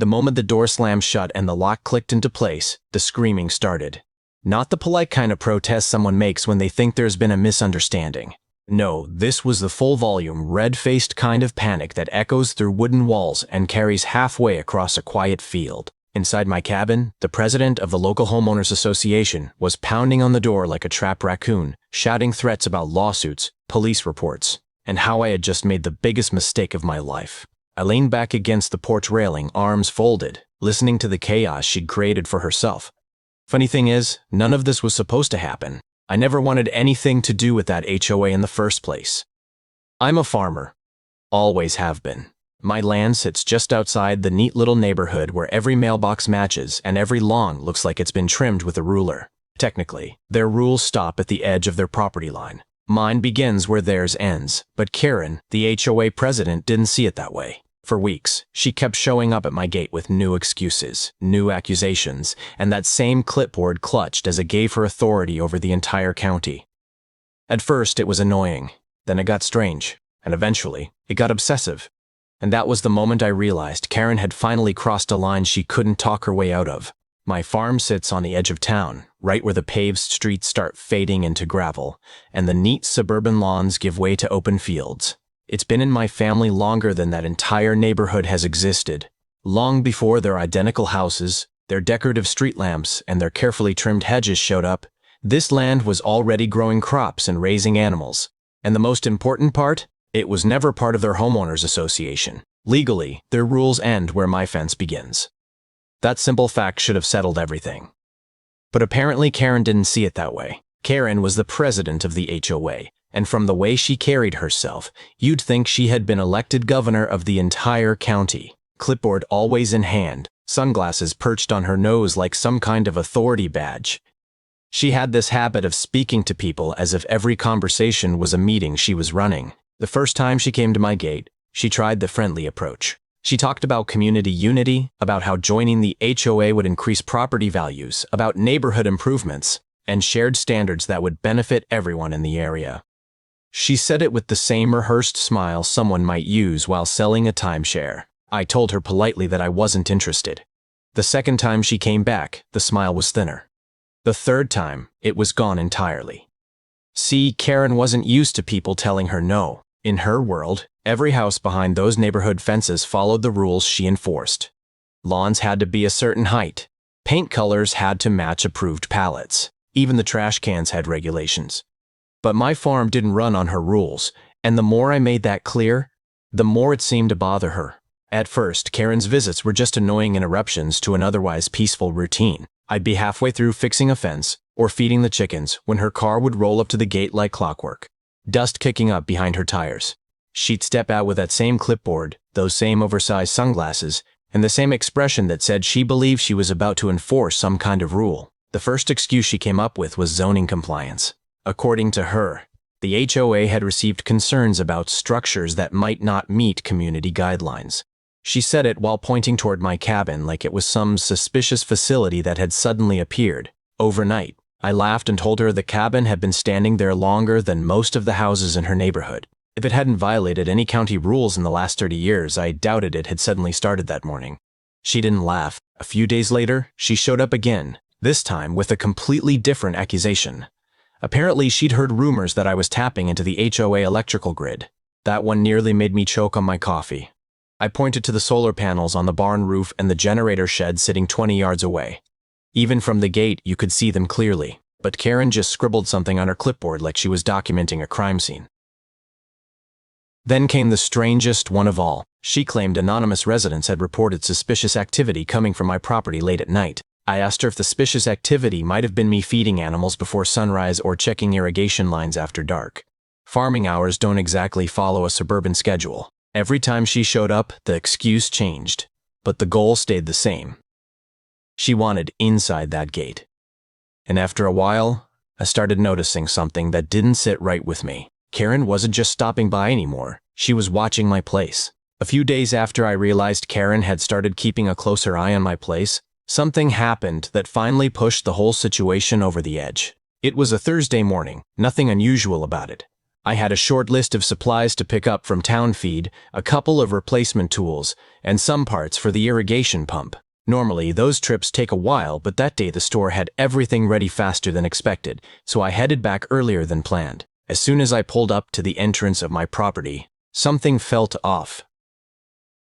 The moment the door slammed shut and the lock clicked into place, the screaming started. Not the polite kind of protest someone makes when they think there's been a misunderstanding. No, this was the full-volume, red-faced kind of panic that echoes through wooden walls and carries halfway across a quiet field. Inside my cabin, the president of the local homeowners association was pounding on the door like a trapped raccoon, shouting threats about lawsuits, police reports, and how I had just made the biggest mistake of my life. I leaned back against the porch railing, arms folded, listening to the chaos she'd created for herself. Funny thing is, none of this was supposed to happen. I never wanted anything to do with that HOA in the first place. I'm a farmer. Always have been. My land sits just outside the neat little neighborhood where every mailbox matches and every lawn looks like it's been trimmed with a ruler. Technically, their rules stop at the edge of their property line. Mine begins where theirs ends, but Karen, the HOA president, didn't see it that way. For weeks, she kept showing up at my gate with new excuses, new accusations, and that same clipboard clutched as it gave her authority over the entire county. At first, it was annoying. Then it got strange, and eventually, it got obsessive. And that was the moment I realized Karen had finally crossed a line she couldn't talk her way out of. My farm sits on the edge of town, right where the paved streets start fading into gravel, and the neat suburban lawns give way to open fields. It's been in my family longer than that entire neighborhood has existed. Long before their identical houses, their decorative street lamps, and their carefully trimmed hedges showed up, this land was already growing crops and raising animals. And the most important part? It was never part of their homeowners association. Legally, their rules end where my fence begins. That simple fact should have settled everything. But apparently Karen didn't see it that way. Karen was the president of the HOA, and from the way she carried herself, you'd think she had been elected governor of the entire county. Clipboard always in hand, sunglasses perched on her nose like some kind of authority badge. She had this habit of speaking to people as if every conversation was a meeting she was running. The first time she came to my gate, she tried the friendly approach. She talked about community unity, about how joining the HOA would increase property values, about neighborhood improvements, and shared standards that would benefit everyone in the area. She said it with the same rehearsed smile someone might use while selling a timeshare. I told her politely that I wasn't interested. The second time she came back, the smile was thinner. The third time, it was gone entirely. See, Karen wasn't used to people telling her no. In her world, every house behind those neighborhood fences followed the rules she enforced. Lawns had to be a certain height. Paint colors had to match approved palettes. Even the trash cans had regulations. But my farm didn't run on her rules, and the more I made that clear, the more it seemed to bother her. At first, Karen's visits were just annoying interruptions to an otherwise peaceful routine. I'd be halfway through fixing a fence or feeding the chickens when her car would roll up to the gate like clockwork, dust kicking up behind her tires. She'd step out with that same clipboard, those same oversized sunglasses, and the same expression that said she believed she was about to enforce some kind of rule. The first excuse she came up with was zoning compliance. According to her, the HOA had received concerns about structures that might not meet community guidelines. She said it while pointing toward my cabin like it was some suspicious facility that had suddenly appeared, overnight. I laughed and told her the cabin had been standing there longer than most of the houses in her neighborhood. If it hadn't violated any county rules in the last 30 years, I doubted it had suddenly started that morning. She didn't laugh. A few days later, she showed up again, this time with a completely different accusation. Apparently, she'd heard rumors that I was tapping into the HOA electrical grid. That one nearly made me choke on my coffee. I pointed to the solar panels on the barn roof and the generator shed sitting 20 yards away. Even from the gate, you could see them clearly, but Karen just scribbled something on her clipboard like she was documenting a crime scene. Then came the strangest one of all. She claimed anonymous residents had reported suspicious activity coming from my property late at night. I asked her if the suspicious activity might have been me feeding animals before sunrise or checking irrigation lines after dark. Farming hours don't exactly follow a suburban schedule. Every time she showed up, the excuse changed, but the goal stayed the same. She wanted inside that gate. And after a while, I started noticing something that didn't sit right with me. Karen wasn't just stopping by anymore. She was watching my place. A few days after I realized Karen had started keeping a closer eye on my place, something happened that finally pushed the whole situation over the edge. It was a Thursday morning, nothing unusual about it. I had a short list of supplies to pick up from town feed, a couple of replacement tools, and some parts for the irrigation pump. Normally, those trips take a while, but that day the store had everything ready faster than expected, so I headed back earlier than planned. As soon as I pulled up to the entrance of my property, something felt off.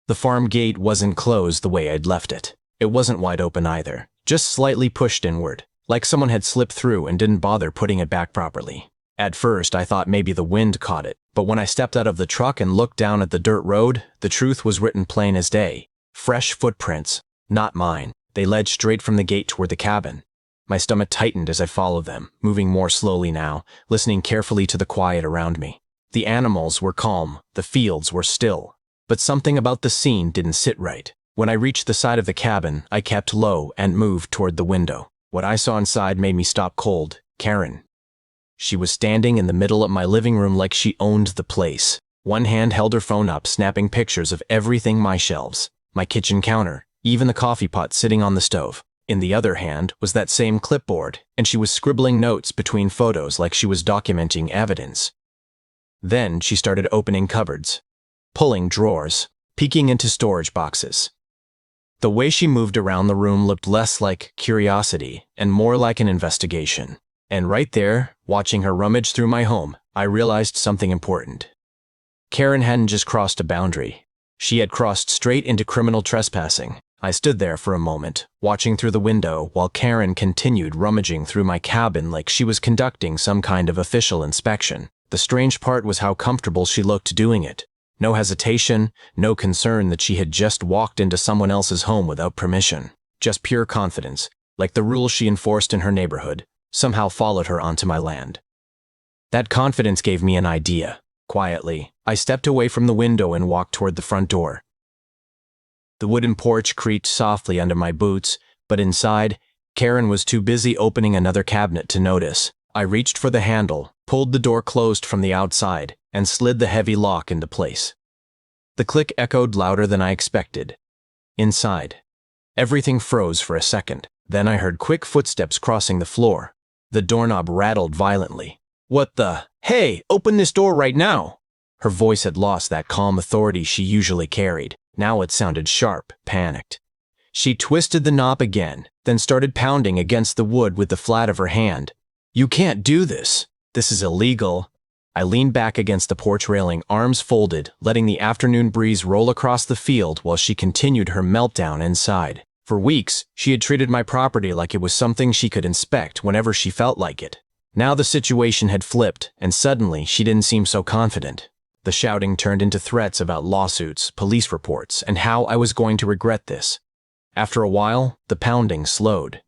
The farm gate wasn't closed the way I'd left it. It wasn't wide open either, just slightly pushed inward, like someone had slipped through and didn't bother putting it back properly. At first, I thought maybe the wind caught it, but when I stepped out of the truck and looked down at the dirt road, the truth was written plain as day. Fresh footprints, not mine. They led straight from the gate toward the cabin. My stomach tightened as I followed them, moving more slowly now, listening carefully to the quiet around me. The animals were calm, the fields were still, but something about the scene didn't sit right. When I reached the side of the cabin, I kept low and moved toward the window. What I saw inside made me stop cold. Karen. She was standing in the middle of my living room like she owned the place. One hand held her phone up, snapping pictures of everything: my shelves, my kitchen counter, even the coffee pot sitting on the stove. In the other hand was that same clipboard, and she was scribbling notes between photos like she was documenting evidence. Then she started opening cupboards, pulling drawers, peeking into storage boxes. The way she moved around the room looked less like curiosity and more like an investigation. And right there, watching her rummage through my home, I realized something important. Karen hadn't just crossed a boundary. She had crossed straight into criminal trespassing. I stood there for a moment, watching through the window while Karen continued rummaging through my cabin like she was conducting some kind of official inspection. The strange part was how comfortable she looked doing it. No hesitation, no concern that she had just walked into someone else's home without permission. Just pure confidence, like the rules she enforced in her neighborhood somehow followed her onto my land. That confidence gave me an idea. Quietly, I stepped away from the window and walked toward the front door. The wooden porch creaked softly under my boots, but inside, Karen was too busy opening another cabinet to notice. I reached for the handle, pulled the door closed from the outside, and slid the heavy lock into place. The click echoed louder than I expected. Inside, everything froze for a second. Then I heard quick footsteps crossing the floor. The doorknob rattled violently. "What the? Hey, open this door right now!" Her voice had lost that calm authority she usually carried. Now it sounded sharp, panicked. She twisted the knob again, then started pounding against the wood with the flat of her hand. "You can't do this. This is illegal." I leaned back against the porch railing, arms folded, letting the afternoon breeze roll across the field while she continued her meltdown inside. For weeks, she had treated my property like it was something she could inspect whenever she felt like it. Now the situation had flipped, and suddenly she didn't seem so confident. The shouting turned into threats about lawsuits, police reports, and how I was going to regret this. After a while, the pounding slowed.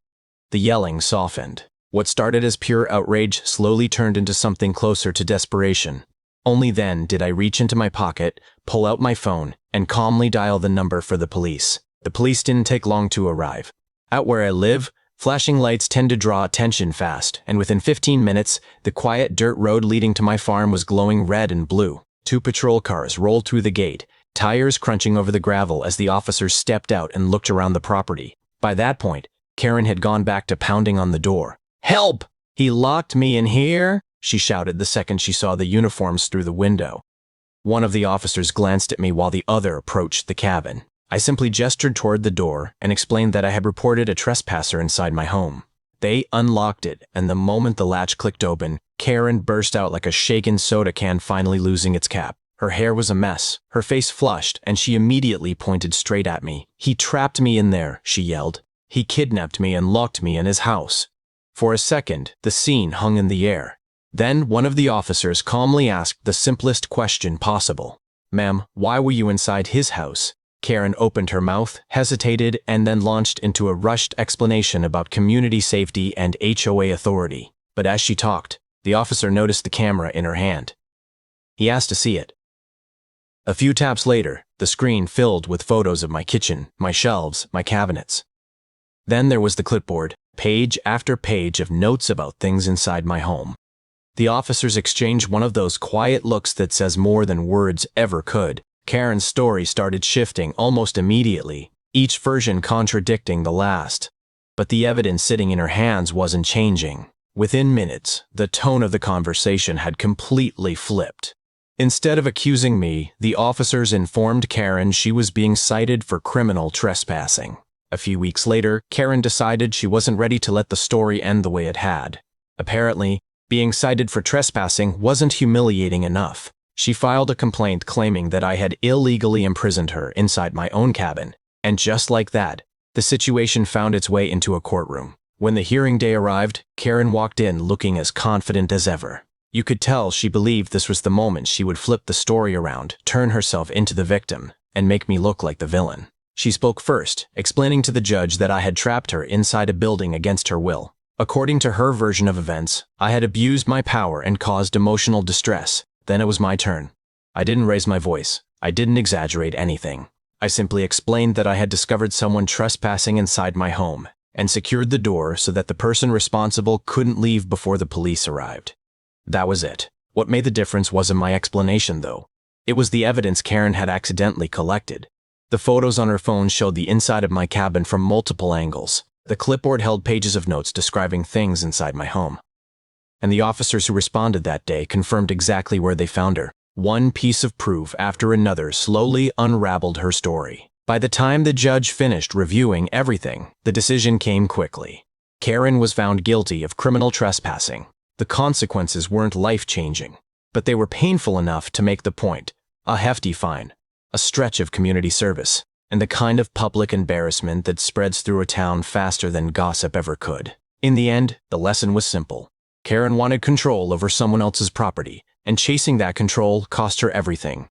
The yelling softened. What started as pure outrage slowly turned into something closer to desperation. Only then did I reach into my pocket, pull out my phone, and calmly dial the number for the police. The police didn't take long to arrive. Out where I live, flashing lights tend to draw attention fast, and within 15 minutes, the quiet dirt road leading to my farm was glowing red and blue. 2 patrol cars rolled through the gate, tires crunching over the gravel as the officers stepped out and looked around the property. By that point, Karen had gone back to pounding on the door. "Help! He locked me in here!" she shouted the second she saw the uniforms through the window. One of the officers glanced at me while the other approached the cabin. I simply gestured toward the door and explained that I had reported a trespasser inside my home. They unlocked it, and the moment the latch clicked open, Karen burst out like a shaken soda can finally losing its cap. Her hair was a mess, her face flushed, and she immediately pointed straight at me. "He trapped me in there," she yelled. "He kidnapped me and locked me in his house." For a second, the scene hung in the air. Then one of the officers calmly asked the simplest question possible. "Ma'am, why were you inside his house?" Karen opened her mouth, hesitated, and then launched into a rushed explanation about community safety and HOA authority. But as she talked, the officer noticed the camera in her hand. He asked to see it. A few taps later, the screen filled with photos of my kitchen, my shelves, my cabinets. Then there was the clipboard, page after page of notes about things inside my home. The officers exchanged one of those quiet looks that says more than words ever could. Karen's story started shifting almost immediately, each version contradicting the last. But the evidence sitting in her hands wasn't changing. Within minutes, the tone of the conversation had completely flipped. Instead of accusing me, the officers informed Karen she was being cited for criminal trespassing. A few weeks later, Karen decided she wasn't ready to let the story end the way it had. Apparently, being cited for trespassing wasn't humiliating enough. She filed a complaint claiming that I had illegally imprisoned her inside my own cabin, and just like that, the situation found its way into a courtroom. When the hearing day arrived, Karen walked in looking as confident as ever. You could tell she believed this was the moment she would flip the story around, turn herself into the victim, and make me look like the villain. She spoke first, explaining to the judge that I had trapped her inside a building against her will. According to her version of events, I had abused my power and caused emotional distress. Then it was my turn. I didn't raise my voice. I didn't exaggerate anything. I simply explained that I had discovered someone trespassing inside my home and secured the door so that the person responsible couldn't leave before the police arrived. That was it. What made the difference wasn't my explanation, though. It was the evidence Karen had accidentally collected. The photos on her phone showed the inside of my cabin from multiple angles. The clipboard held pages of notes describing things inside my home. And the officers who responded that day confirmed exactly where they found her. One piece of proof after another slowly unraveled her story. By the time the judge finished reviewing everything, the decision came quickly. Karen was found guilty of criminal trespassing. The consequences weren't life-changing, but they were painful enough to make the point: a hefty fine, a stretch of community service, and the kind of public embarrassment that spreads through a town faster than gossip ever could. In the end, the lesson was simple. Karen wanted control over someone else's property, and chasing that control cost her everything.